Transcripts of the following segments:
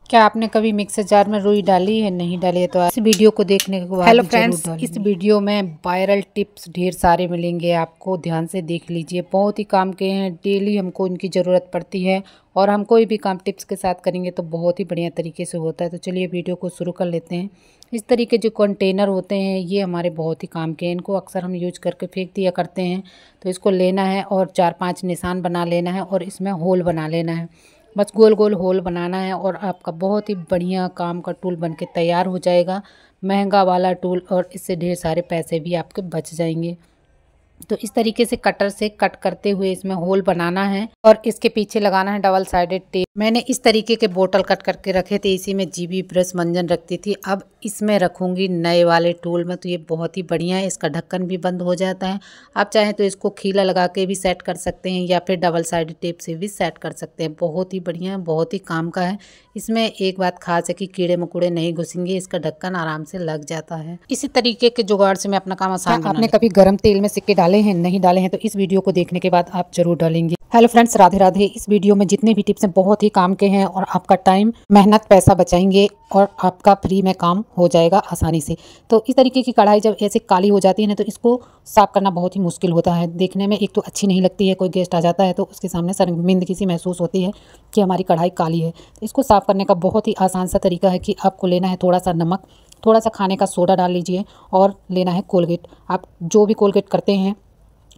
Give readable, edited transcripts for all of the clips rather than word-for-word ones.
क्या आपने कभी मिक्सर जार में रुई डाली है? नहीं डाली है तो इस वीडियो को देखने के बाद हेलो फ्रेंड्स, इस वीडियो में वायरल टिप्स ढेर सारे मिलेंगे आपको, ध्यान से देख लीजिए। बहुत ही काम के हैं, डेली हमको इनकी ज़रूरत पड़ती है और हम कोई भी काम टिप्स के साथ करेंगे तो बहुत ही बढ़िया तरीके से होता है। तो चलिए वीडियो को शुरू कर लेते हैं। इस तरीके जो कंटेनर होते हैं ये हमारे बहुत ही काम के हैं, इनको अक्सर हम यूज करके फेंक दिया करते हैं। तो इसको लेना है और 4-5 निशान बना लेना है और इसमें होल बना लेना है। बस गोल गोल होल बनाना है और आपका बहुत ही बढ़िया काम का टूल बनके तैयार हो जाएगा। महंगा वाला टूल, और इससे ढेर सारे पैसे भी आपके बच जाएंगे। तो इस तरीके से कटर से कट करते हुए इसमें होल बनाना है और इसके पीछे लगाना है डबल साइडेड टेप। मैंने इस तरीके के बोतल कट करके रखे थे, इसी में जीबी ब्रश मंजन रखती थी। अब इसमें रखूंगी नए वाले टूल में। तो ये बहुत ही बढ़िया है, इसका ढक्कन भी बंद हो जाता है। आप चाहें तो इसको खीला लगा के भी सेट कर सकते हैं या फिर डबल साइडेड टेप से भी सेट कर सकते हैं। बहुत ही बढ़िया है, बहुत ही काम का है। इसमें एक बात खास है कि कीड़े मकोड़े नहीं घुसेंगे, इसका ढक्कन आराम से लग जाता है। इसी तरीके के जुगाड़ से मैं अपना काम आसान बना। आपने कभी गर्म तेल में सिक्के डाले हैं? नहीं डाले हैं तो इस वीडियो को देखने के बाद आप जरूर डालेंगे। Hello friends, Radhe Radhe. इस वीडियो में जितने भी टिप्स हैं बहुत ही काम के हैं और आपका टाइम, मेहनत, पैसा बचाएंगे और आपका फ्री में काम हो जाएगा आसानी से। तो इस तरीके की कढ़ाई जब ऐसे काली हो जाती है ना तो इसको साफ करना बहुत ही मुश्किल होता है। देखने में एक तो अच्छी नहीं लगती है, कोई गेस्ट आ जाता है तो उसके सामने शर्मिंदगी सी महसूस होती है कि हमारी कढ़ाई काली है। तो इसको साफ करने का बहुत ही आसान सा तरीका है कि आपको लेना है थोड़ा सा नमक, थोड़ा सा खाने का सोडा डाल लीजिए और लेना है कोलगेट। आप जो भी कोलगेट करते हैं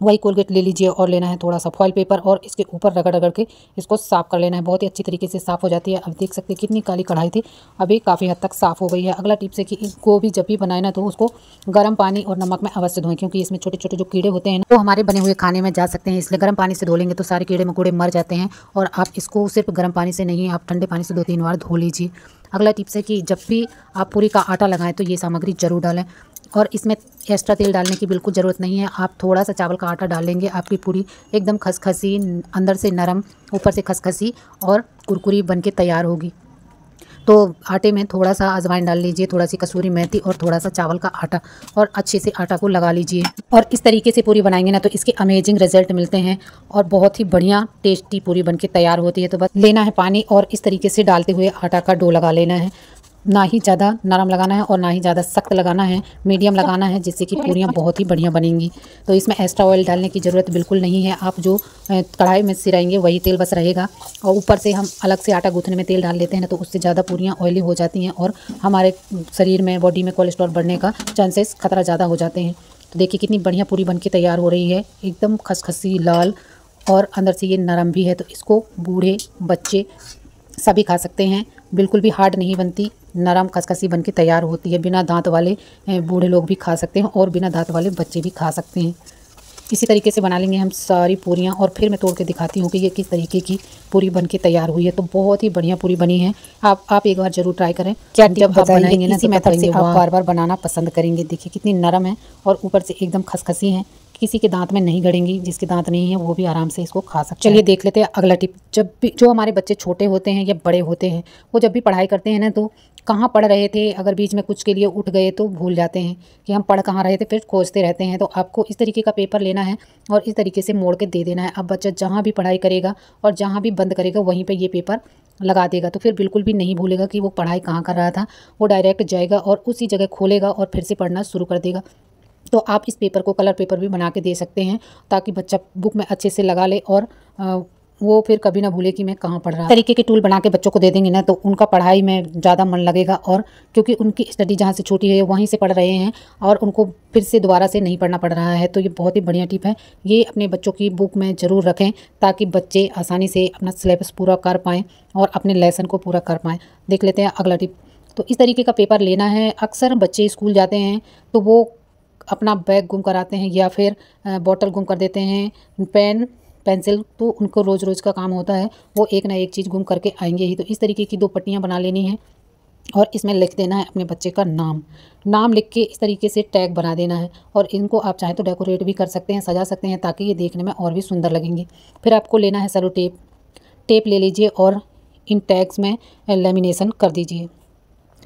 वही कोलगेट ले लीजिए और लेना है थोड़ा सा फॉइल पेपर और इसके ऊपर रगड़ रगड़ के इसको साफ़ कर लेना है। बहुत ही अच्छी तरीके से साफ़ हो जाती है। अब देख सकते हैं कितनी काली कढ़ाई थी, अभी काफ़ी हद तक साफ़ हो गई है। अगला टिप्स है कि इसको भी जब भी बनाए ना तो उसको गर्म पानी और नमक में अवश्य धोएं, क्योंकि इसमें छोटे छोटे जो कीड़े होते हैं ना वो हमारे बने हुए खाने में जा सकते हैं। इसलिए गर्म पानी से धो लेंगे तो सारे कीड़े मकोड़े मर जाते हैं। और आप इसको सिर्फ गर्म पानी से नहीं, आप ठंडे पानी से 2-3 बार धो लीजिए। अगला टिप्स है कि जब भी आप पूरी का आटा लगाएं तो ये सामग्री जरूर डालें और इसमें एक्स्ट्रा तेल डालने की बिल्कुल ज़रूरत नहीं है। आप थोड़ा सा चावल का आटा डाल लेंगे, आपकी पूरी एकदम खसखसी, अंदर से नरम, ऊपर से खसखसी और कुरकुरी बनके तैयार होगी। तो आटे में थोड़ा सा अजवाइन डाल लीजिए, थोड़ा सी कसूरी मेथी और थोड़ा सा चावल का आटा और अच्छे से आटा को लगा लीजिए। और इस तरीके से पूरी बनाएंगे ना तो इसके अमेजिंग रिजल्ट मिलते हैं और बहुत ही बढ़िया टेस्टी पूरी बनके तैयार होती है। तो बस लेना है पानी और इस तरीके से डालते हुए आटा का डो लगा लेना है। ना ही ज़्यादा नरम लगाना है और ना ही ज़्यादा सख्त लगाना है, मीडियम लगाना है, जिससे कि पूरियाँ बहुत ही बढ़िया बनेंगी। तो इसमें एक्स्ट्रा ऑयल डालने की ज़रूरत बिल्कुल नहीं है। आप जो कढ़ाई में सिराएंगे वही तेल बस रहेगा। और ऊपर से हम अलग से आटा गूँथने में तेल डाल लेते हैं ना तो उससे ज़्यादा पूरियाँ ऑयली हो जाती हैं और हमारे शरीर में, बॉडी में कोलेस्ट्रॉल बढ़ने का चांसेस खतरा ज़्यादा हो जाते हैं। तो देखिए कितनी बढ़िया पूरी बन के तैयार हो रही है, एकदम खसखसी लाल और अंदर से ये नरम भी है। तो इसको बूढ़े बच्चे सभी खा सकते हैं, बिल्कुल भी हार्ड नहीं बनती, नरम खसखसी बनके तैयार होती है। बिना दांत वाले बूढ़े लोग भी खा सकते हैं और बिना दांत वाले बच्चे भी खा सकते हैं। इसी तरीके से बना लेंगे हम सारी पूरियाँ और फिर मैं तोड़ के दिखाती हूँ कि ये किस तरीके की पूरी बनके तैयार हुई है। तो बहुत ही बढ़िया पूरी बनी है। आप एक बार ज़रूर ट्राई करें। क्या जब आप बनाएंगे ना इसी मेथड से आप बार बार बनाना पसंद करेंगे। देखिए कितनी नरम है और ऊपर से एकदम खसखसी है, किसी के दांत में नहीं गड़ेंगी, जिसके दांत नहीं है वो भी आराम से इसको खा सकते हैं। चलिए देख लेते हैं अगला टिप। जब भी जो हमारे बच्चे छोटे होते हैं या बड़े होते हैं वो जब भी पढ़ाई करते हैं ना तो कहाँ पढ़ रहे थे, अगर बीच में कुछ के लिए उठ गए तो भूल जाते हैं कि हम पढ़ कहाँ रहे थे, फिर खोजते रहते हैं। तो आपको इस तरीके का पेपर लेना है और इस तरीके से मोड़ के दे देना है। अब बच्चा जहाँ भी पढ़ाई करेगा और जहाँ भी बंद करेगा वहीं पर ये पेपर लगा देगा, तो फिर बिल्कुल भी नहीं भूलेगा कि वो पढ़ाई कहाँ कर रहा था। वो डायरेक्ट जाएगा और उसी जगह खोलेगा और फिर से पढ़ना शुरू कर देगा। तो आप इस पेपर को कलर पेपर भी बना के दे सकते हैं ताकि बच्चा बुक में अच्छे से लगा ले और वो फिर कभी ना भूले कि मैं कहाँ पढ़ रहा। तरीके के टूल बना के बच्चों को दे देंगे ना तो उनका पढ़ाई में ज़्यादा मन लगेगा और क्योंकि उनकी स्टडी जहाँ से छूटी है वहीं से पढ़ रहे हैं और उनको फिर से दोबारा से नहीं पढ़ना पड़ रहा है। तो ये बहुत ही बढ़िया टिप है, ये अपने बच्चों की बुक में ज़रूर रखें ताकि बच्चे आसानी से अपना सिलेबस पूरा कर पाएँ और अपने लेसन को पूरा कर पाएँ। देख लेते हैं अगला टिप। तो इस तरीके का पेपर लेना है। अक्सर बच्चे स्कूल जाते हैं तो वो अपना बैग गुम कराते हैं या फिर बॉटल गुम कर देते हैं, पेन पेंसिल, तो उनको रोज़ रोज़ का काम होता है, वो एक ना एक चीज़ गुम करके आएंगे ही। तो इस तरीके की 2 पट्टियाँ बना लेनी है और इसमें लिख देना है अपने बच्चे का नाम लिख के इस तरीके से टैग बना देना है। और इनको आप चाहें तो डेकोरेट भी कर सकते हैं, सजा सकते हैं ताकि ये देखने में और भी सुंदर लगेंगे। फिर आपको लेना है सेलो टेप ले लीजिए और इन टैग्स में लेमिनेशन कर दीजिए।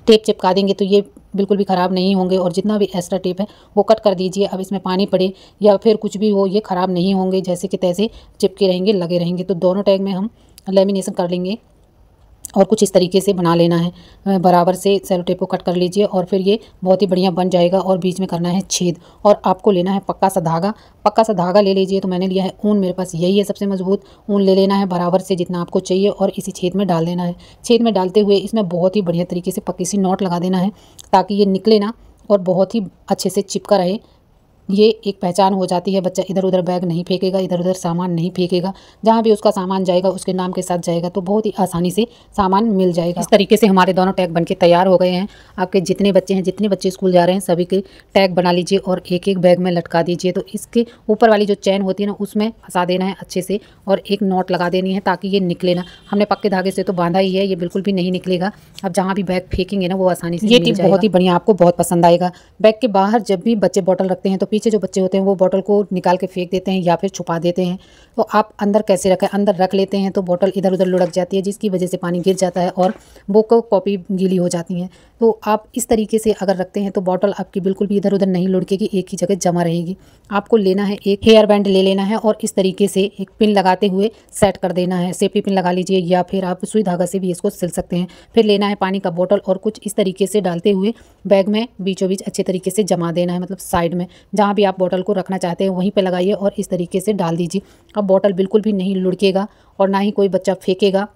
टेप चिपका देंगे तो ये बिल्कुल भी ख़राब नहीं होंगे और जितना भी एक्स्ट्रा टेप है वो कट कर दीजिए। अब इसमें पानी पड़े या फिर कुछ भी हो ये ख़राब नहीं होंगे, जैसे कि तैसे चिपके रहेंगे, लगे रहेंगे। तो दोनों टैग में हम लेमिनेशन कर लेंगे और कुछ इस तरीके से बना लेना है। बराबर से सेलो टेप को कट कर लीजिए और फिर ये बहुत ही बढ़िया बन जाएगा। और बीच में करना है छेद और आपको लेना है पक्का सा धागा। पक्का सा धागा ले लीजिए। तो मैंने लिया है ऊन, मेरे पास यही है सबसे मजबूत ऊन। ले लेना है बराबर से जितना आपको चाहिए और इसी छेद में डाल देना है। छेद में डालते हुए इसमें बहुत ही बढ़िया तरीके से पक्की सी नॉट लगा देना है ताकि ये निकले ना और बहुत ही अच्छे से चिपका रहे। ये एक पहचान हो जाती है। बच्चा इधर उधर बैग नहीं फेंकेगा, इधर उधर सामान नहीं फेंकेगा। जहाँ भी उसका सामान जाएगा उसके नाम के साथ जाएगा तो बहुत ही आसानी से सामान मिल जाएगा। इस तरीके से हमारे दोनों टैग बनके तैयार हो गए हैं। आपके जितने बच्चे हैं, जितने बच्चे स्कूल जा रहे हैं, सभी के टैग बना लीजिए और एक एक बैग में लटका दीजिए। तो इसके ऊपर वाली जो चैन होती है ना उसमें फंसा देना है अच्छे से और एक नॉट लगा देनी है ताकि ये निकले ना। हमने पक्के धागे से तो बांधा ही है, ये बिल्कुल भी नहीं निकलेगा। अब जहाँ भी बैग फेंकेंगे ना वो आसानी से ये टिप बहुत ही बढ़िया, आपको बहुत पसंद आएगा। बैग के बाहर जब भी बच्चे बॉटल रखते हैं तो पीछे जो बच्चे होते हैं वो बॉटल को निकाल के फेंक देते हैं या फिर छुपा देते हैं। तो आप अंदर कैसे रखें, अंदर रख लेते हैं तो बॉटल इधर उधर लुढ़क जाती है जिसकी वजह से पानी गिर जाता है और बुक कॉपी गीली हो जाती हैं। तो आप इस तरीके से अगर रखते हैं तो बॉटल आपकी बिल्कुल भी इधर उधर नहीं लुढ़केगी, एक ही जगह जमा रहेगी। आपको लेना है एक हेयर बैंड ले लेना है और इस तरीके से एक पिन लगाते हुए सेट कर देना है। सेफ्टी पिन लगा लीजिए या फिर आप सुई धागा से भी इसको सिल सकते हैं। फिर लेना है पानी का बॉटल और कुछ इस तरीके से डालते हुए बैग में बीचों बीच अच्छे तरीके से जमा देना है, मतलब साइड में जहाँ भी आप बॉटल को रखना चाहते हैं वहीं पे लगाइए और इस तरीके से डाल दीजिए। अब बॉटल बिल्कुल भी नहीं लुढ़केगा और ना ही कोई बच्चा फेंकेगा,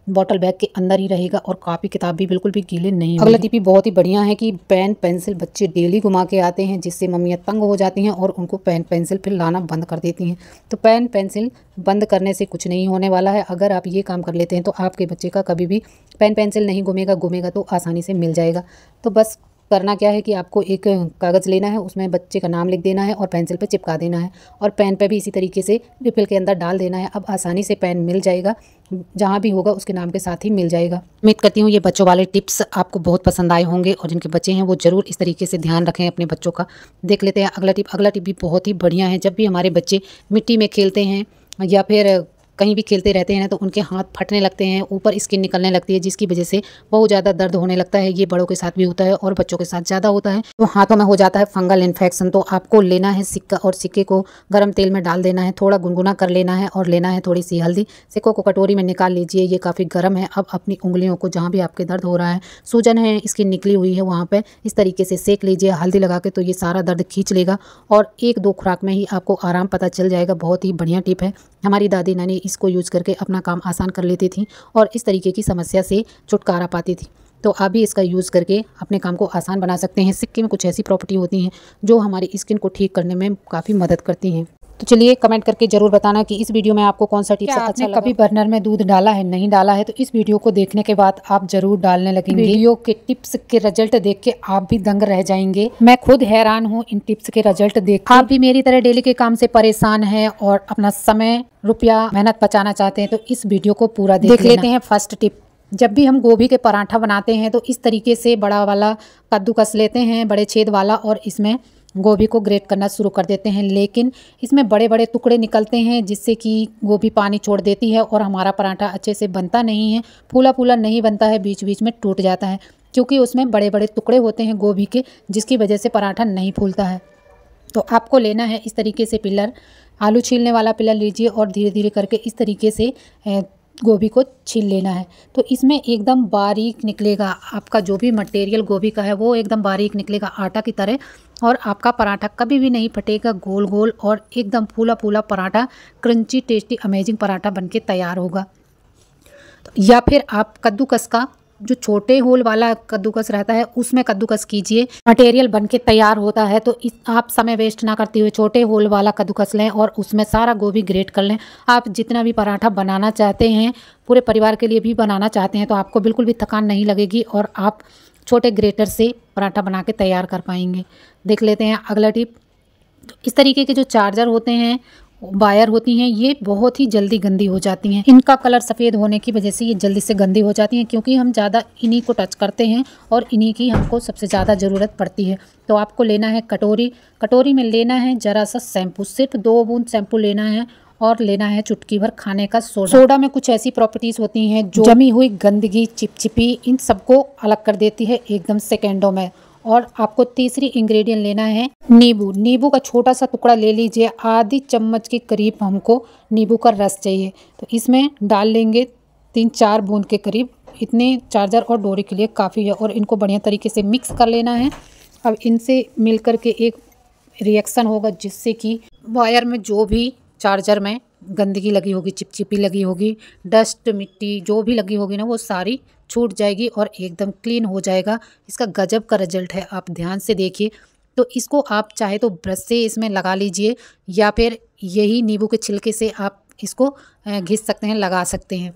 बॉटल बैग के अंदर ही रहेगा और कॉपी किताब भी बिल्कुल भी गीले नहीं होंगे। अगला टिप भी बहुत ही बढ़िया है कि पेन पेंसिल बच्चे डेली घुमा के आते हैं जिससे मम्मियाँ तंग हो जाती हैं और उनको पेन पेंसिल फिर लाना बंद कर देती हैं। तो पेन पेंसिल बंद करने से कुछ नहीं होने वाला है। अगर आप ये काम कर लेते हैं तो आपके बच्चे का कभी भी पेन पेंसिल नहीं घूमेगा तो आसानी से मिल जाएगा। तो बस करना क्या है कि आपको एक कागज़ लेना है, उसमें बच्चे का नाम लिख देना है और पेंसिल पे चिपका देना है और पेन पे भी इसी तरीके से रिफिल के अंदर डाल देना है। अब आसानी से पेन मिल जाएगा, जहाँ भी होगा उसके नाम के साथ ही मिल जाएगा। उम्मीद करती हूँ ये बच्चों वाले टिप्स आपको बहुत पसंद आए होंगे और जिनके बच्चे हैं वो ज़रूर इस तरीके से ध्यान रखें अपने बच्चों का। देख लेते हैं अगला टिप। अगला टिप भी बहुत ही बढ़िया है। जब भी हमारे बच्चे मिट्टी में खेलते हैं या फिर कहीं भी खेलते रहते हैं ना तो उनके हाथ फटने लगते हैं, ऊपर स्किन निकलने लगती है जिसकी वजह से बहुत ज़्यादा दर्द होने लगता है। ये बड़ों के साथ भी होता है और बच्चों के साथ ज़्यादा होता है। तो हाथों में हो जाता है फंगल इन्फेक्शन। तो आपको लेना है सिक्का और सिक्के को गर्म तेल में डाल देना है, थोड़ा गुनगुना कर लेना है और लेना है थोड़ी सी हल्दी। सिक्कों को कटोरी में निकाल लीजिए, ये काफ़ी गर्म है। अब अपनी उंगलियों को जहाँ भी आपके दर्द हो रहा है, सूजन है, स्किन निकली हुई है, वहाँ पर इस तरीके से सेक लीजिए हल्दी लगा के। तो ये सारा दर्द खींच लेगा और 1-2 खुराक में ही आपको आराम पता चल जाएगा। बहुत ही बढ़िया टिप है। हमारी दादी नानी इसको यूज़ करके अपना काम आसान कर लेती थी और इस तरीके की समस्या से छुटकारा पाती थी। तो आप भी इसका यूज़ करके अपने काम को आसान बना सकते हैं। सिक्के में कुछ ऐसी प्रॉपर्टी होती हैं जो हमारी स्किन को ठीक करने में काफ़ी मदद करती हैं। तो चलिए कमेंट करके जरूर बताना कि इस वीडियो में आपको कौन सा टिप्स अच्छा लगा। कभी बर्नर में दूध डाला है, नहीं डाला है तो इस वीडियो को देखने के बाद आप जरूर डालने लगेंगे। वीडियो के टिप्स के रिजल्ट देख के आप भी दंग रह जाएंगे। मैं खुद हैरान हूँ इन टिप्स के रिजल्ट देख। आप भी मेरी तरह डेली के काम से परेशान है और अपना समय, रुपया, मेहनत बचाना चाहते हैं तो इस वीडियो को पूरा देख लेते हैं। फर्स्ट टिप, जब भी हम गोभी के पराठा बनाते हैं तो इस तरीके से बड़ा वाला कद्दूकस लेते हैं, बड़े छेद वाला, और इसमें गोभी को ग्रेट करना शुरू कर देते हैं। लेकिन इसमें बड़े बड़े टुकड़े निकलते हैं जिससे कि गोभी पानी छोड़ देती है और हमारा पराठा अच्छे से बनता नहीं है, फूला फूला नहीं बनता है, बीच बीच में टूट जाता है क्योंकि उसमें बड़े बड़े टुकड़े होते हैं गोभी के, जिसकी वजह से पराठा नहीं फूलता है। तो आपको लेना है इस तरीके से पिलर, आलू छीलने वाला पिलर लीजिए और धीरे धीरे करके इस तरीके से गोभी को छील लेना है। तो इसमें एकदम बारीक निकलेगा, आपका जो भी मटेरियल गोभी का है वो एकदम बारीक निकलेगा आटा की तरह, और आपका पराठा कभी भी नहीं फटेगा, गोल गोल और एकदम फूला फूला paratha, crunchy tasty amazing paratha बनके तैयार होगा। तो या फिर आप कद्दूकस का जो छोटे होल वाला कद्दूकस रहता है उसमें कद्दूकस कीजिए, मटेरियल बनके तैयार होता है। तो आप समय वेस्ट ना करते हुए छोटे होल वाला कद्दूकस लें और उसमें सारा गोभी ग्रेट कर लें। आप जितना भी पराठा बनाना चाहते हैं, पूरे परिवार के लिए भी बनाना चाहते हैं, तो आपको बिल्कुल भी थकान नहीं लगेगी और आप छोटे ग्रेटर से पराठा बना के तैयार कर पाएंगे। देख लेते हैं अगला टिप। तो इस तरीके के जो चार्जर होते हैं, वायर होती हैं, ये बहुत ही जल्दी गंदी हो जाती हैं। इनका कलर सफ़ेद होने की वजह से ये जल्दी से गंदी हो जाती हैं क्योंकि हम ज़्यादा इन्हीं को टच करते हैं और इन्हीं की हमको सबसे ज़्यादा ज़रूरत पड़ती है। तो आपको लेना है कटोरी, कटोरी में लेना है ज़रा सा शैम्पू, सिर्फ 2 बूंद शैम्पू लेना है और लेना है चुटकी भर खाने का सोडा। सोडा में कुछ ऐसी प्रॉपर्टीज़ होती हैं जो जमी हुई गंदगी, चिपचिपी, इन सबको अलग कर देती है एकदम सेकेंडों में। और आपको तीसरी इंग्रेडिएंट लेना है नींबू। नींबू का छोटा सा टुकड़ा ले लीजिए, आधी चम्मच के करीब हमको नींबू का रस चाहिए। तो इसमें डाल लेंगे 3-4 बूंद के करीब इतने चार्जर और डोरी के लिए काफ़ी है और इनको बढ़िया तरीके से मिक्स कर लेना है। अब इनसे मिल कर के एक रिएक्शन होगा जिससे कि वायर में जो भी चार्जर में गंदगी लगी होगी, चिपचिपी लगी होगी, डस्ट मिट्टी जो भी लगी होगी ना, वो सारी छूट जाएगी और एकदम क्लीन हो जाएगा। इसका गजब का रिजल्ट है, आप ध्यान से देखिए। तो इसको आप चाहे तो ब्रश से इसमें लगा लीजिए या फिर यही नींबू के छिलके से आप इसको घिस सकते हैं, लगा सकते हैं।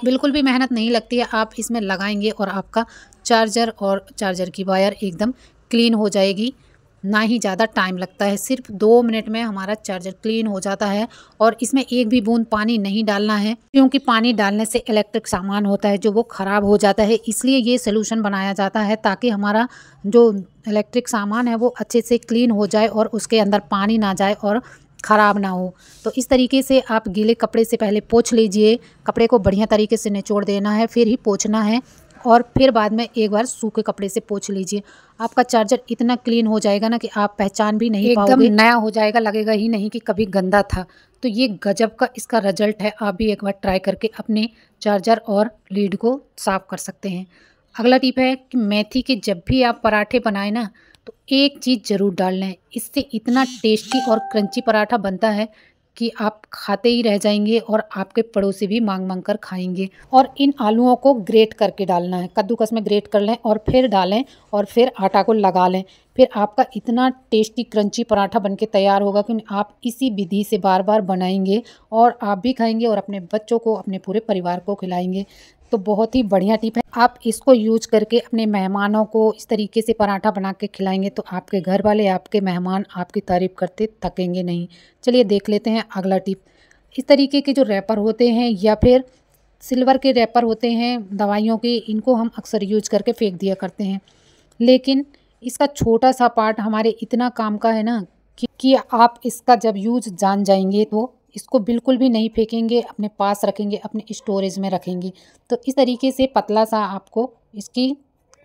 बिल्कुल भी मेहनत नहीं लगती है, आप इसमें लगाएंगे और आपका चार्जर और चार्जर की वायर एकदम क्लीन हो जाएगी। ना ही ज़्यादा टाइम लगता है, सिर्फ 2 मिनट में हमारा चार्जर क्लीन हो जाता है। और इसमें एक भी बूंद पानी नहीं डालना है, क्योंकि पानी डालने से इलेक्ट्रिक सामान होता है जो वो ख़राब हो जाता है। इसलिए ये सलूशन बनाया जाता है ताकि हमारा जो इलेक्ट्रिक सामान है वो अच्छे से क्लीन हो जाए और उसके अंदर पानी ना जाए और ख़राब ना हो। तो इस तरीके से आप गीले कपड़े से पहले पोंछ लीजिए, कपड़े को बढ़िया तरीके से निचोड़ देना है, फिर ही पोंछना है और फिर बाद में एक बार सूखे कपड़े से पोंछ लीजिए। आपका चार्जर इतना क्लीन हो जाएगा ना कि आप पहचान भी नहीं पाओगे, एकदम नया हो जाएगा, लगेगा ही नहीं कि कभी गंदा था। तो ये गजब का इसका रिजल्ट है, आप भी एक बार ट्राई करके अपने चार्जर और लीड को साफ़ कर सकते हैं। अगला टिप है कि मेथी के जब भी आप पराठे बनाएं ना, तो एक चीज़ ज़रूर डाल लें, इससे इतना टेस्टी और क्रंची पराठा बनता है कि आप खाते ही रह जाएंगे और आपके पड़ोसी भी मांग मांग कर खाएंगे। और इन आलूओं को ग्रेट करके डालना है, कद्दूकस में ग्रेट कर लें और फिर डालें और फिर आटा को लगा लें। फिर आपका इतना टेस्टी क्रंची पराठा बनके तैयार होगा कि आप इसी विधि से बार बार बनाएंगे और आप भी खाएंगे और अपने बच्चों को, अपने पूरे परिवार को खिलाएंगे। तो बहुत ही बढ़िया टिप है, आप इसको यूज करके अपने मेहमानों को इस तरीके से पराठा बना के खिलाएंगे तो आपके घर वाले, आपके मेहमान आपकी तारीफ़ करते थकेंगे नहीं। चलिए देख लेते हैं अगला टिप। इस तरीके के जो रैपर होते हैं या फिर सिल्वर के रैपर होते हैं दवाइयों के, इनको हम अक्सर यूज करके फेंक दिया करते हैं, लेकिन इसका छोटा सा पार्ट हमारे इतना काम का है ना कि आप इसका जब यूज जान जाएंगे तो इसको बिल्कुल भी नहीं फेंकेंगे, अपने पास रखेंगे, अपने स्टोरेज में रखेंगे। तो इस तरीके से पतला सा आपको इसकी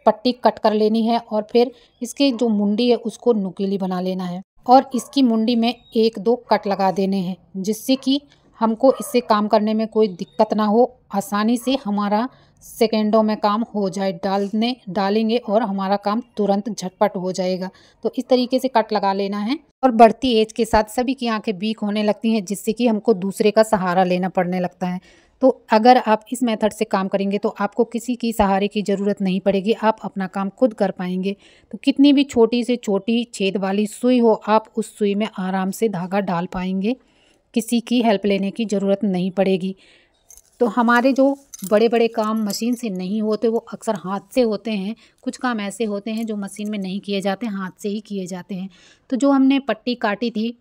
पट्टी कट कर लेनी है और फिर इसकी जो मुंडी है उसको नुकीली बना लेना है और इसकी मुंडी में 1-2 कट लगा देने हैं, जिससे कि हमको इससे काम करने में कोई दिक्कत ना हो, आसानी से हमारा सेकेंडों में काम हो जाए। डालेंगे और हमारा काम तुरंत झटपट हो जाएगा। तो इस तरीके से कट लगा लेना है। और बढ़ती एज के साथ सभी की आंखें वीक होने लगती हैं, जिससे कि हमको दूसरे का सहारा लेना पड़ने लगता है। तो अगर आप इस मेथड से काम करेंगे तो आपको किसी की सहारे की ज़रूरत नहीं पड़ेगी, आप अपना काम खुद कर पाएंगे। तो कितनी भी छोटी से छोटी छेद वाली सुई हो, आप उस सुई में आराम से धागा डाल पाएंगे, किसी की हेल्प लेने की ज़रूरत नहीं पड़ेगी। तो हमारे जो बड़े बड़े काम मशीन से नहीं होते वो अक्सर हाथ से होते हैं। कुछ काम ऐसे होते हैं जो मशीन में नहीं किए जाते, हाथ से ही किए जाते हैं। तो जो हमने पट्टी काटी थी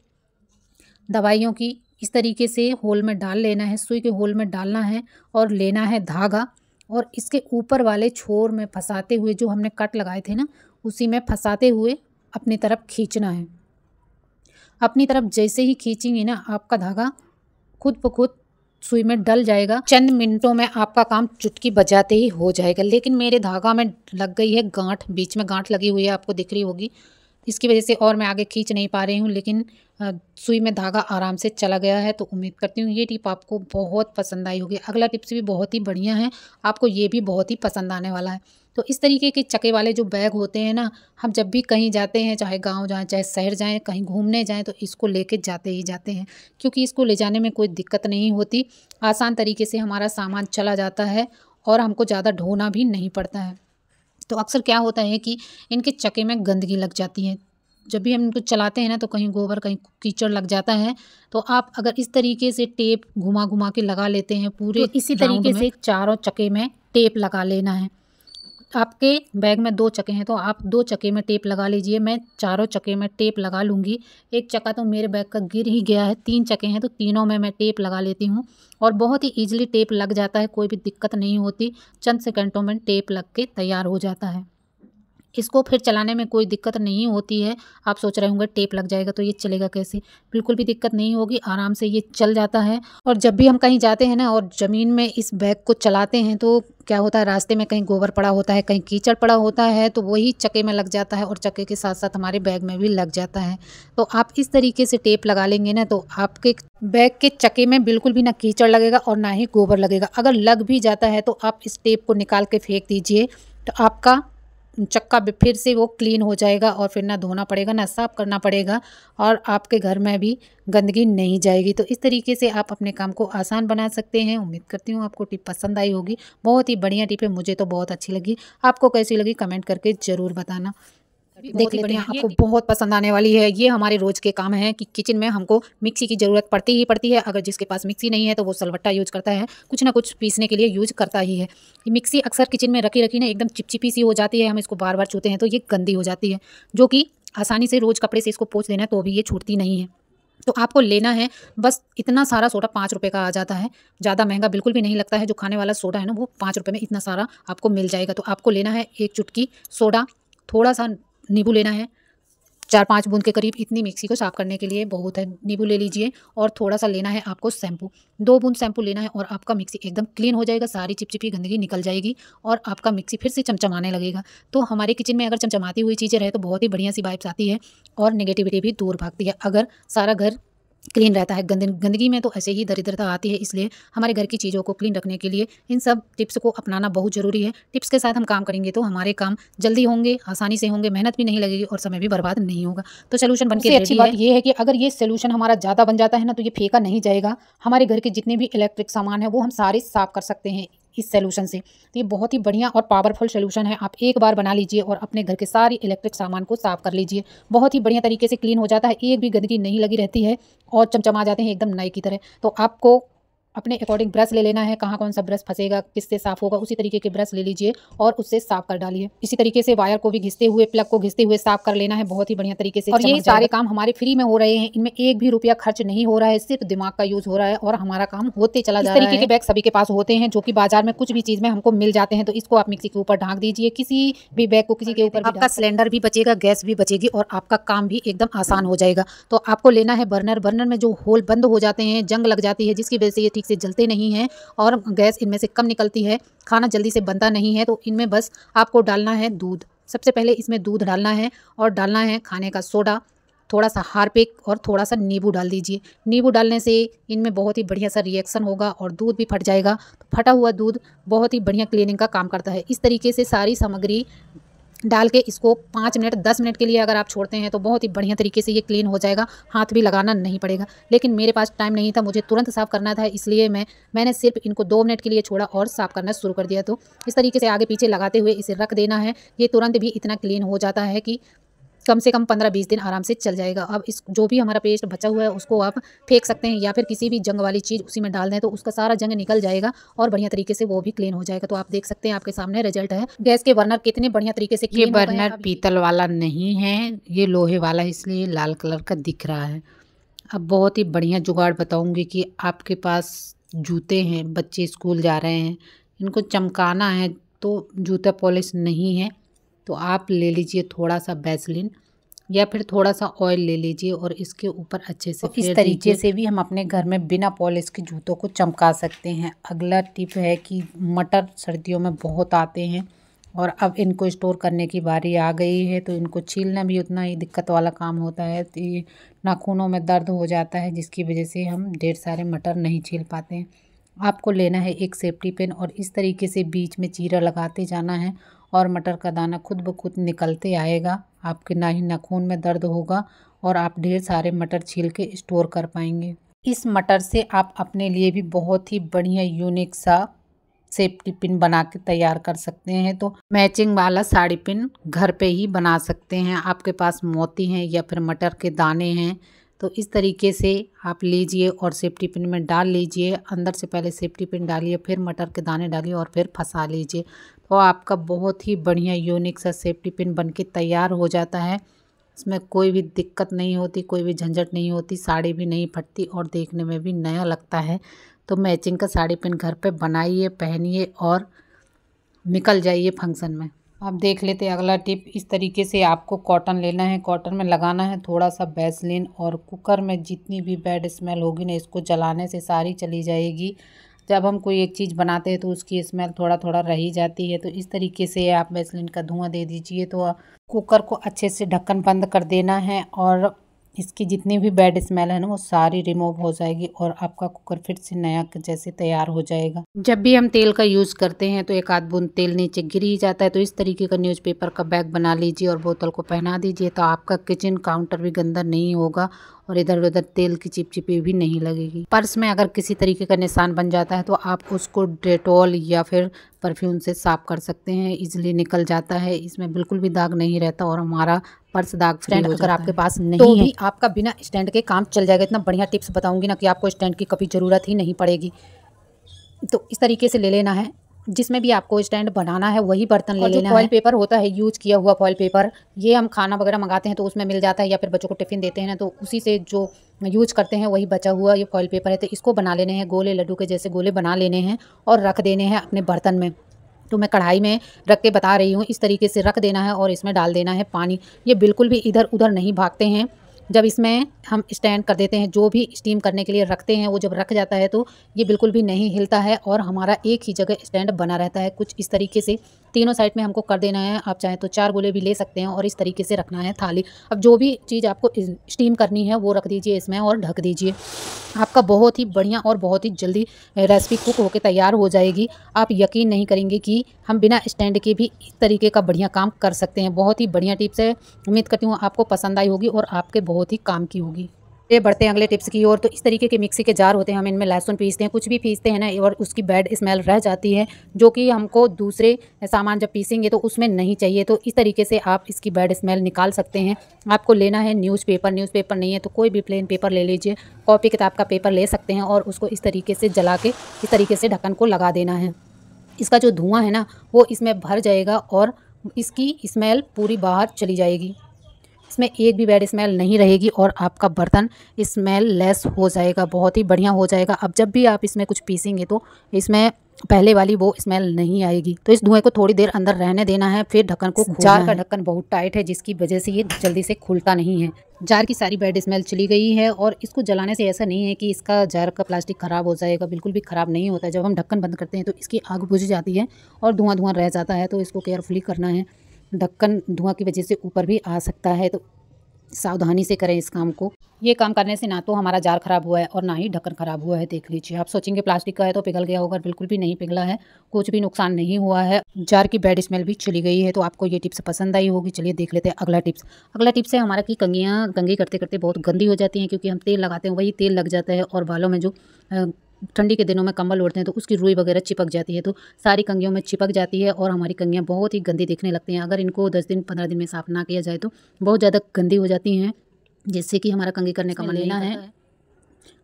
दवाइयों की, इस तरीके से होल में डाल लेना है, सुई के होल में डालना है और लेना है धागा और इसके ऊपर वाले छोर में फंसाते हुए, जो हमने कट लगाए थे ना, उसी में फंसाते हुए अपनी तरफ खींचना है। अपनी तरफ जैसे ही खींचेंगे ना, आपका धागा खुद ब खुद सुई में डल जाएगा। चंद मिनटों में आपका काम चुटकी बजाते ही हो जाएगा। लेकिन मेरे धागा में लग गई है गांठ, बीच में गांठ लगी हुई है, आपको दिख रही होगी, इसकी वजह से और मैं आगे खींच नहीं पा रही हूँ, लेकिन सुई में धागा आराम से चला गया है। तो उम्मीद करती हूँ ये टिप आपको बहुत पसंद आई होगी। अगला टिप्स भी बहुत ही बढ़िया है, आपको ये भी बहुत ही पसंद आने वाला है। तो इस तरीके के चके वाले जो बैग होते हैं ना, हम जब भी कहीं जाते हैं, चाहे गांव जाएं, चाहे शहर जाएं, कहीं घूमने जाएं, तो इसको लेके जाते ही जाते हैं, क्योंकि इसको ले जाने में कोई दिक्कत नहीं होती, आसान तरीके से हमारा सामान चला जाता है और हमको ज़्यादा ढोना भी नहीं पड़ता है। तो अक्सर क्या होता है कि इनके चके में गंदगी लग जाती है, जब भी हम इनको चलाते हैं ना, तो कहीं गोबर कहीं कीचड़ लग जाता है। तो आप अगर इस तरीके से टेप घुमा घुमा के लगा लेते हैं पूरे, तो इसी तरीके से चारों चके में टेप लगा लेना है। आपके बैग में 2 चके हैं तो आप 2 चके में टेप लगा लीजिए। मैं चारों चके में टेप लगा लूँगी। एक चक्का तो मेरे बैग का गिर ही गया है, 3 चके हैं तो तीनों में मैं टेप लगा लेती हूँ और बहुत ही ईजिली टेप लग जाता है, कोई भी दिक्कत नहीं होती, चंद सेकंडों में टेप लग के तैयार हो जाता है। इसको फिर चलाने में कोई दिक्कत नहीं होती है। आप सोच रहे होंगे टेप लग जाएगा तो ये चलेगा कैसे, बिल्कुल भी दिक्कत नहीं होगी, आराम से ये चल जाता है। और जब भी हम कहीं जाते हैं ना और ज़मीन में इस बैग को चलाते हैं तो क्या होता है, रास्ते में कहीं गोबर पड़ा होता है, कहीं कीचड़ पड़ा होता है, तो वही चक्के में लग जाता है और चक्के के साथ साथ हमारे बैग में भी लग जाता है। तो आप इस तरीके से टेप लगा लेंगे ना तो आपके बैग के चक्के में बिल्कुल भी ना कीचड़ लगेगा और ना ही गोबर लगेगा। अगर लग भी जाता है तो आप इस टेप को निकाल के फेंक दीजिए, तो आपका चक्का भी फिर से वो क्लीन हो जाएगा और फिर ना धोना पड़ेगा ना साफ़ करना पड़ेगा और आपके घर में भी गंदगी नहीं जाएगी। तो इस तरीके से आप अपने काम को आसान बना सकते हैं। उम्मीद करती हूँ आपको टिप पसंद आई होगी। बहुत ही बढ़िया टिप है, मुझे तो बहुत अच्छी लगी। आपको कैसी लगी कमेंट करके ज़रूर बताना। देख लेते हैं, आपको बहुत पसंद आने वाली है। ये हमारे रोज़ के काम हैं कि किचन में हमको मिक्सी की ज़रूरत पड़ती ही पड़ती है। अगर जिसके पास मिक्सी नहीं है तो वो सिलबट्टा यूज़ करता है, कुछ ना कुछ पीसने के लिए यूज़ करता ही है। ये मिक्सी अक्सर किचन में रखी रखी ना एकदम चिपचिपी सी हो जाती है, हम इसको बार बार छूते हैं तो ये गंदी हो जाती है, जो कि आसानी से रोज़ कपड़े से इसको पोंछ देना तो भी ये छूटती नहीं है। तो आपको लेना है बस इतना सारा सोडा, 5 रुपये का आ जाता है, ज़्यादा महंगा बिल्कुल भी नहीं लगता है। जो खाने वाला सोडा है ना वो 5 रुपये में इतना सारा आपको मिल जाएगा। तो आपको लेना है 1 चुटकी सोडा, थोड़ा सा नींबू लेना है, 4-5 बूंद के करीब, इतनी मिक्सी को साफ़ करने के लिए बहुत है। नींबू ले लीजिए और थोड़ा सा लेना है आपको शैम्पू, 2 बूंद शैम्पू लेना है और आपका मिक्सी एकदम क्लीन हो जाएगा, सारी चिपचिपी गंदगी निकल जाएगी और आपका मिक्सी फिर से चमचमाने लगेगा। तो हमारे किचन में अगर चमचमाती हुई चीज़ें रहे तो बहुत ही बढ़िया सी वाइब्स आती है और नेगेटिविटी भी दूर भागती है। अगर सारा घर क्लीन रहता है, गंदगी में तो ऐसे ही दरिद्रता आती है। इसलिए हमारे घर की चीज़ों को क्लीन रखने के लिए इन सब टिप्स को अपनाना बहुत ज़रूरी है। टिप्स के साथ हम काम करेंगे तो हमारे काम जल्दी होंगे, आसानी से होंगे, मेहनत भी नहीं लगेगी और समय भी बर्बाद नहीं होगा। तो सोल्यूशन बन के अच्छी बात ये है कि अगर ये सोल्यूशन हमारा ज़्यादा बन जाता है ना तो ये फेंका नहीं जाएगा। हमारे घर के जितने भी इलेक्ट्रिक सामान है वो हम सारे साफ़ कर सकते हैं इस सोल्यूशन से। तो ये बहुत ही बढ़िया और पावरफुल सोल्यूशन है। आप एक बार बना लीजिए और अपने घर के सारी इलेक्ट्रिक सामान को साफ़ कर लीजिए। बहुत ही बढ़िया तरीके से क्लीन हो जाता है, एक भी गंदगी नहीं लगी रहती है और चमचमा जाते हैं एकदम नए की तरह। तो आपको अपने अकॉर्डिंग ब्रश ले लेना है, कहाँ कौन सा ब्रश फंसेगा, किससे साफ़ होगा, उसी तरीके के ब्रश ले लीजिए और उससे साफ़ कर डालिए। इसी तरीके से वायर को भी घिसते हुए, प्लग को घिसते हुए साफ़ कर लेना है बहुत ही बढ़िया तरीके से। और ये सारे काम हमारे फ्री में हो रहे हैं, इनमें एक भी रुपया खर्च नहीं हो रहा है, सिर्फ दिमाग का यूज़ हो रहा है और हमारा काम होते चला जा रहा है। इस तरीके के बैग सभी के पास होते हैं जो कि बाजार में कुछ भी चीज़ में हमको मिल जाते हैं। तो इसको आप मिक्सी के ऊपर ढाँक दीजिए, किसी भी बैग को किसी के ऊपर, आपका सिलेंडर भी बचेगा, गैस भी बचेगी और आपका काम भी एकदम आसान हो जाएगा। तो आपको लेना है बर्नर। बर्नर में जो होल बंद हो जाते हैं, जंग लग जाती है जिसकी वजह से ये ठीक से जलते नहीं हैं और गैस इनमें से कम निकलती है, खाना जल्दी से बनता नहीं है। तो इनमें बस आपको डालना है दूध। सबसे पहले इसमें दूध डालना है और डालना है खाने का सोडा, थोड़ा सा हार्पिक और थोड़ा सा नींबू डाल दीजिए। नींबू डालने से इनमें बहुत ही बढ़िया सा रिएक्शन होगा और दूध भी फट जाएगा। तो फटा हुआ दूध बहुत ही बढ़िया क्लीनिंग का काम करता है। इस तरीके से सारी सामग्री डाल के इसको 5 मिनट 10 मिनट के लिए अगर आप छोड़ते हैं तो बहुत ही बढ़िया तरीके से ये क्लीन हो जाएगा, हाथ भी लगाना नहीं पड़ेगा। लेकिन मेरे पास टाइम नहीं था, मुझे तुरंत साफ़ करना था, इसलिए मैंने सिर्फ इनको 2 मिनट के लिए छोड़ा और साफ़ करना शुरू कर दिया। तो इस तरीके से आगे पीछे लगाते हुए इसे रख देना है। ये तुरंत भी इतना क्लीन हो जाता है कि कम से कम 15-20 दिन आराम से चल जाएगा। अब इस जो भी हमारा पेस्ट बचा हुआ है उसको आप फेंक सकते हैं या फिर किसी भी जंग वाली चीज़ उसी में डाल दें तो उसका सारा जंग निकल जाएगा और बढ़िया तरीके से वो भी क्लीन हो जाएगा। तो आप देख सकते हैं आपके सामने रिजल्ट है। गैस के बर्नर कितने बढ़िया तरीके से क्लीन हो गए हैं। ये बर्नर पीतल वाला नहीं है, ये लोहे वाला, इसलिए लाल कलर का दिख रहा है। अब बहुत ही बढ़िया जुगाड़ बताऊँगी कि आपके पास जूते हैं, बच्चे स्कूल जा रहे हैं, इनको चमकाना है तो जूता पॉलिश नहीं है तो आप ले लीजिए थोड़ा सा वैसलीन या फिर थोड़ा सा ऑयल ले लीजिए और इसके ऊपर अच्छे से इस तरीके से भी हम अपने घर में बिना पॉलिश के जूतों को चमका सकते हैं। अगला टिप है कि मटर सर्दियों में बहुत आते हैं और अब इनको स्टोर करने की बारी आ गई है, तो इनको छीलना भी उतना ही दिक्कत वाला काम होता है। तो ये नाखूनों में दर्द हो जाता है जिसकी वजह से हम ढेर सारे मटर नहीं छील पाते हैं। आपको लेना है एक सेफ्टी पिन और इस तरीके से बीच में चीरा लगाते जाना है और मटर का दाना खुद ब खुद निकलते आएगा। आपके ना ही नाखून में दर्द होगा और आप ढेर सारे मटर छील के स्टोर कर पाएंगे। इस मटर से आप अपने लिए भी बहुत ही बढ़िया यूनिक सा सेफ्टी पिन बना के तैयार कर सकते हैं। तो मैचिंग वाला साड़ी पिन घर पे ही बना सकते हैं। आपके पास मोती हैं या फिर मटर के दाने हैं तो इस तरीके से आप लीजिए और सेफ्टी पिन में डाल लीजिए। अंदर से पहले सेफ्टी पिन डालिए, फिर मटर के दाने डालिए और फिर फंसा लीजिए। तो आपका बहुत ही बढ़िया यूनिक सा सेफ्टी पिन बनके तैयार हो जाता है। इसमें कोई भी दिक्कत नहीं होती, कोई भी झंझट नहीं होती, साड़ी भी नहीं फटती और देखने में भी नया लगता है। तो मैचिंग का साड़ी पिन घर पे बनाइए, पहनिए और निकल जाइए फंक्शन में। अब देख लेते हैं अगला टिप। इस तरीके से आपको कॉटन लेना है, कॉटन में लगाना है थोड़ा सा वैसलीन, और कुकर में जितनी भी बैड स्मेल होगी ना, इसको जलाने से सारी चली जाएगी। जब हम कोई एक चीज़ बनाते हैं तो उसकी स्मेल थोड़ा थोड़ा रही जाती है, तो इस तरीके से आप वैसलीन का धुआं दे दीजिए। तो कुकर को अच्छे से ढक्कन बंद कर देना है और इसकी जितनी भी बैड स्मेल है ना, वो सारी रिमूव हो जाएगी और आपका कुकर फिर से नया जैसे तैयार हो जाएगा। जब भी हम तेल का यूज़ करते हैं तो एक आध बूंद तेल नीचे गिर ही जाता है, तो इस तरीके का न्यूज़पेपर का बैग बना लीजिए और बोतल को पहना दीजिए, तो आपका किचन काउंटर भी गंदा नहीं होगा और इधर उधर तेल की चिपचिपी भी नहीं लगेगी। पर्स में अगर किसी तरीके का निशान बन जाता है तो आप उसको डेटॉल या फिर परफ्यूम से साफ कर सकते हैं, इजीली निकल जाता है, इसमें बिल्कुल भी दाग नहीं रहता और हमारा पर्स दाग फ्री हो जाता है। अगर आपके पास नहीं तो भी आपका बिना स्टैंड के काम चल जाएगा। इतना बढ़िया टिप्स बताऊंगी ना कि आपको स्टैंड की कभी ज़रूरत ही नहीं पड़ेगी। तो इस तरीके से ले लेना है, जिसमें भी आपको स्टैंड बनाना है वही बर्तन ले लेना है। फॉइल पेपर होता है, यूज किया हुआ फॉइल पेपर, ये हम खाना वगैरह मंगाते हैं तो उसमें मिल जाता है, या फिर बच्चों को टिफ़िन देते हैं ना, तो उसी से जो यूज करते हैं वही बचा हुआ ये फॉइल पेपर है। तो इसको बना लेने हैं, गोले लड्डू के जैसे गोले बना लेने हैं और रख देने हैं अपने बर्तन में। तो मैं कढ़ाई में रख के बता रही हूँ, इस तरीके से रख देना है और इसमें डाल देना है पानी। ये बिल्कुल भी इधर उधर नहीं भागते हैं। जब इसमें हम स्टैंड कर देते हैं, जो भी स्टीम करने के लिए रखते हैं वो जब रख जाता है तो ये बिल्कुल भी नहीं हिलता है और हमारा एक ही जगह स्टैंड बना रहता है। कुछ इस तरीके से तीनों साइड में हमको कर देना है। आप चाहें तो 4 गोले भी ले सकते हैं और इस तरीके से रखना है थाली। अब जो भी चीज़ आपको स्टीम करनी है वो रख दीजिए इसमें और ढक दीजिए। आपका बहुत ही बढ़िया और बहुत ही जल्दी रेसिपी कुक होकर तैयार हो जाएगी। आप यकीन नहीं करेंगे कि हम बिना स्टैंड के भी इस तरीके का बढ़िया काम कर सकते हैं। बहुत ही बढ़िया टिप्स है, उम्मीद करती हूँ आपको पसंद आई होगी और आपके बहुत ही काम की होगी। ये बढ़ते हैं अगले टिप्स की ओर। तो इस तरीके के मिक्सी के जार होते हैं, हम इनमें लहसुन पीसते हैं, कुछ भी पीसते हैं ना, और उसकी बैड स्मेल रह जाती है जो कि हमको दूसरे सामान जब पीसेंगे तो उसमें नहीं चाहिए। तो इस तरीके से आप इसकी बैड स्मेल निकाल सकते हैं। आपको लेना है न्यूज़पेपर नहीं है तो कोई भी प्लेन पेपर ले लीजिए, कॉपी किताब का पेपर ले सकते हैं और उसको इस तरीके से जला के इस तरीके से ढक्कन को लगा देना है। इसका जो धुआं है ना वो इसमें भर जाएगा और इसकी स्मेल पूरी बाहर चली जाएगी। इसमें एक भी बैड स्मेल नहीं रहेगी और आपका बर्तन स्मेल लेस हो जाएगा, बहुत ही बढ़िया हो जाएगा। अब जब भी आप इसमें कुछ पीसेंगे तो इसमें पहले वाली वो स्मेल नहीं आएगी। तो इस धुएं को थोड़ी देर अंदर रहने देना है, फिर ढक्कन को खोलना है। जार का ढक्कन बहुत टाइट है जिसकी वजह से ये जल्दी से खुलता नहीं है। जार की सारी बैड स्मेल चली गई है और इसको जलाने से ऐसा नहीं है कि इसका जार का प्लास्टिक ख़राब हो जाएगा, बिल्कुल भी ख़राब नहीं होता है। जब हम ढक्कन बंद करते हैं तो इसकी आग बुझ जाती है और धुआं धुआं रह जाता है, तो इसको केयरफुली करना है। ढक्कन धुआं की वजह से ऊपर भी आ सकता है, तो सावधानी से करें इस काम को। ये काम करने से ना तो हमारा जार खराब हुआ है और ना ही ढक्कन खराब हुआ है। देख लीजिए, आप सोचेंगे प्लास्टिक का है तो पिघल गया होगा, बिल्कुल भी नहीं पिघला है, कुछ भी नुकसान नहीं हुआ है। जार की बैड स्मेल भी चली गई है। तो आपको ये टिप्स पसंद आई होगी। चलिए देख लेते हैं अगला टिप्स। अगला टिप्स है हमारा कि कंघियाँ कंघी करते करते बहुत गंदी हो जाती हैं, क्योंकि हम तेल लगाते हैं वही तेल लग जाता है और बालों में जो ठंडी के दिनों में कंबल ओढ़ते हैं तो उसकी रुई वगैरह चिपक जाती है, तो सारी कंघियों में चिपक जाती है और हमारी कंघियाँ बहुत ही गंदी दिखने लगती हैं। अगर इनको 10 दिन 15 दिन में साफ ना किया जाए तो बहुत ज़्यादा गंदी हो जाती हैं, जिससे कि हमारा कंघी करने का मन लेना है।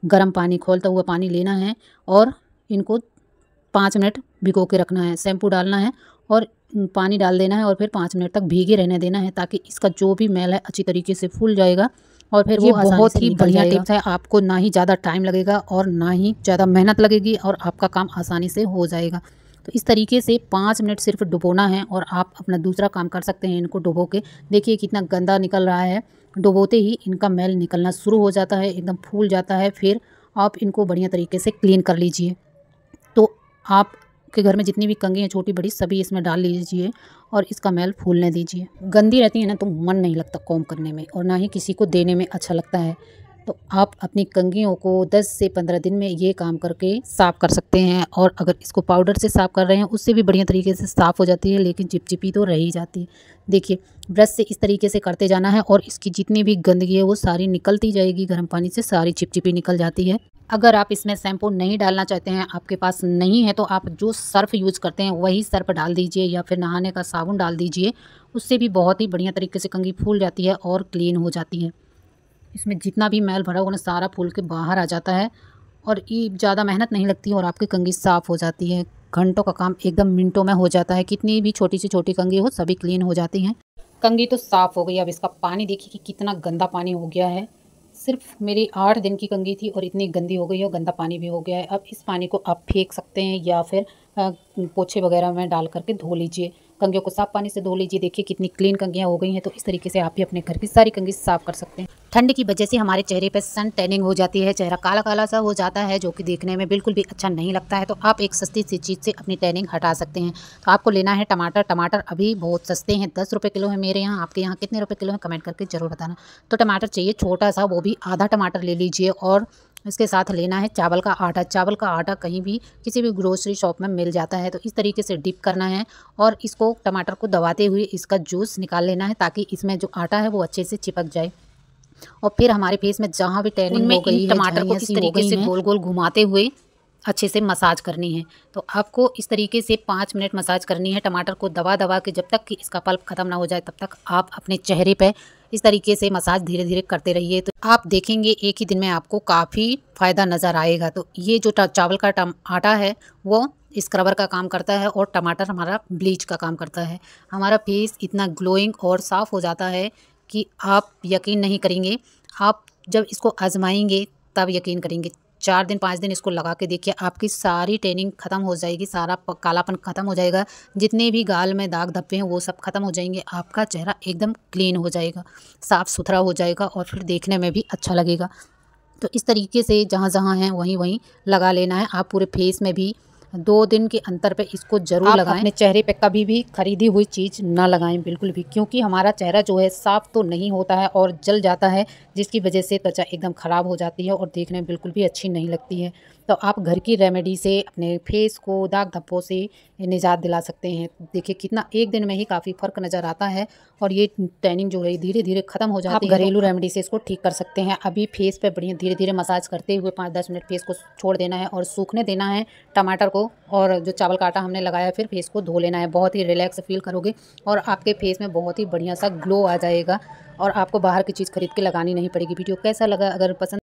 गर्म पानी, खौलता हुआ पानी लेना है और इनको 5 मिनट भिगो के रखना है। शैम्पू डालना है और पानी डाल देना है और फिर 5 मिनट तक भीगे रहने देना है, ताकि इसका जो भी मैल है अच्छी तरीके से फूल जाएगा और फिर वो बहुत ही बढ़िया टिप्स है। आपको ना ही ज़्यादा टाइम लगेगा और ना ही ज़्यादा मेहनत लगेगी और आपका काम आसानी से हो जाएगा। तो इस तरीके से 5 मिनट सिर्फ डुबोना है और आप अपना दूसरा काम कर सकते हैं। इनको डुबो के देखिए कितना गंदा निकल रहा है। डुबोते ही इनका मैल निकलना शुरू हो जाता है, एकदम फूल जाता है। फिर आप इनको बढ़िया तरीके से क्लीन कर लीजिए। तो आपके घर में जितनी भी कंघी हैं छोटी बड़ी सभी इसमें डाल लीजिए और इसका मैल फूलने दीजिए। गंदी रहती है ना तो मन नहीं लगता कॉम्ब करने में और ना ही किसी को देने में अच्छा लगता है। तो आप अपनी कंघियों को 10 से 15 दिन में ये काम करके साफ़ कर सकते हैं। और अगर इसको पाउडर से साफ़ कर रहे हैं उससे भी बढ़िया तरीके से साफ़ हो जाती है, लेकिन चिपचिपी तो रह ही जाती है। देखिए, ब्रश से इस तरीके से करते जाना है और इसकी जितनी भी गंदगी है वो सारी निकलती जाएगी। गर्म पानी से सारी चिपचिपी निकल जाती है। अगर आप इसमें शैम्पू नहीं डालना चाहते हैं, आपके पास नहीं है, तो आप जो सर्फ़ यूज़ करते हैं वही सर्फ़ डाल दीजिए या फिर नहाने का साबुन डाल दीजिए। उससे भी बहुत ही बढ़िया तरीके से कंघी फूल जाती है और क्लीन हो जाती है। इसमें जितना भी मैल भरा होगा ना सारा फूल के बाहर आ जाता है और ये ज़्यादा मेहनत नहीं लगती और आपकी कंघी साफ़ हो जाती है। घंटों का काम एकदम मिनटों में हो जाता है। कितनी भी छोटी से छोटी कंघी हो सभी क्लीन हो जाती हैं। कंघी तो साफ़ हो गई। अब इसका पानी देखिए कि कितना गंदा पानी हो गया है। सिर्फ मेरी 8 दिन की कंघी थी और इतनी गंदी हो गई है और गंदा पानी भी हो गया है। अब इस पानी को आप फेंक सकते हैं या फिर पोछे वगैरह में डाल करके धो लीजिए। कंघियों को साफ पानी से धो लीजिए। देखिए कितनी क्लीन कंघियाँ हो गई हैं। तो इस तरीके से आप भी अपने घर की सारी कंघी साफ कर सकते हैं। ठंड की वजह से हमारे चेहरे पर सन टैनिंग हो जाती है, चेहरा काला काला सा हो जाता है, जो कि देखने में बिल्कुल भी अच्छा नहीं लगता है। तो आप एक सस्ती सी चीज़ से अपनी टैनिंग हटा सकते हैं। तो आपको लेना है टमाटर। टमाटर अभी बहुत सस्ते हैं, 10 रुपये किलो है मेरे यहाँ। आपके यहाँ कितने रुपये किलो है कमेंट करके ज़रूर बताना। तो टमाटर चाहिए छोटा सा, वो भी आधा टमाटर ले लीजिए। और इसके साथ लेना है चावल का आटा। चावल का आटा कहीं भी किसी भी ग्रोसरी शॉप में मिल जाता है। तो इस तरीके से डिप करना है और इसको टमाटर को दबाते हुए इसका जूस निकाल लेना है, ताकि इसमें जो आटा है वो अच्छे से चिपक जाए। और फिर हमारे फेस में जहाँ भी टैनिंग हो गई है, टमाटर को इस तरीके से गोल गोल घुमाते हुए अच्छे से मसाज करनी है। तो आपको इस तरीके से 5 मिनट मसाज करनी है टमाटर को दबा दबा के, जब तक कि इसका पल्प ख़त्म ना हो जाए तब तक आप अपने चेहरे पे इस तरीके से मसाज धीरे धीरे करते रहिए। तो आप देखेंगे एक ही दिन में आपको काफ़ी फ़ायदा नज़र आएगा। तो ये जो चावल का आटा है वो स्क्रबर का काम करता है और टमाटर हमारा ब्लीच का काम करता है। हमारा फेस इतना ग्लोइंग और साफ़ हो जाता है कि आप यकीन नहीं करेंगे। आप जब इसको आजमाएंगे तब यकीन करेंगे। 4 दिन 5 दिन इसको लगा के देखिए, आपकी सारी टैनिंग ख़त्म हो जाएगी, सारा कालापन ख़त्म हो जाएगा, जितने भी गाल में दाग धब्बे हैं वो सब ख़त्म हो जाएंगे। आपका चेहरा एकदम क्लीन हो जाएगा, साफ़ सुथरा हो जाएगा और फिर देखने में भी अच्छा लगेगा। तो इस तरीके से जहाँ जहाँ है वहीं वहीं लगा लेना है। आप पूरे फेस में भी 2 दिन के अंतर पे इसको ज़रूर लगाएं। अपने चेहरे पे कभी भी खरीदी हुई चीज़ ना लगाएं बिल्कुल भी, क्योंकि हमारा चेहरा जो है साफ़ तो नहीं होता है और जल जाता है, जिसकी वजह से त्वचा एकदम ख़राब हो जाती है और देखने में बिल्कुल भी अच्छी नहीं लगती है। तो आप घर की रेमेडी से अपने फेस को दाग धब्बों से निजात दिला सकते हैं। देखिए कितना एक दिन में ही काफ़ी फ़र्क नज़र आता है और ये टैनिंग जो है धीरे धीरे ख़त्म हो जाती है। आप घरेलू रेमेडी से इसको ठीक कर सकते हैं। अभी फेस पे बढ़िया धीरे धीरे मसाज करते हुए 5-10 मिनट फेस को छोड़ देना है और सूखने देना है टमाटर को, और जो चावल का आटा हमने लगाया फिर फेस को धो लेना है। बहुत ही रिलैक्स फील करोगे और आपके फेस में बहुत ही बढ़िया सा ग्लो आ जाएगा और आपको बाहर की चीज़ खरीद के लगानी नहीं पड़ेगी। वीडियो कैसा लगा? अगर पसंद